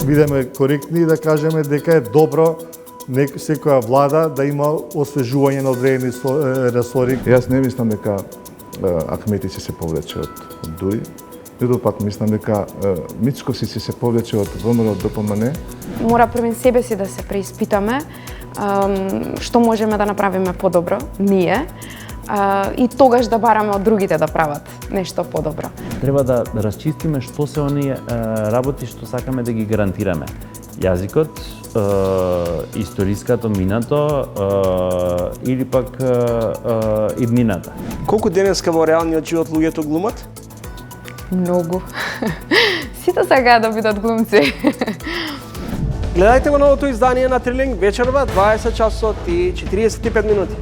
бидеме коректни и да кажеме дека е добро секоја влада да има освежување на одредени ресори. Јас не мислам дека Ахмети се повлече од ДУИ, ниту пак мислам дека Мицковски се повлече од ВМРО ДПМН. Мора првен себе си да се преиспитаме што можеме да направиме подобро ние и тогаш да бараме од другите да прават нешто подобро. Треба да расчистиме што се оние работи што сакаме да ги гарантираме. Јазикот, историското минато или пак иднината. Колку денеска во реалниот живот луѓето глумат? Многу. Сите сакаат да бидат глумци. Гледајте го новото издание на Трилинг вечерва 20 часот и 45 минути.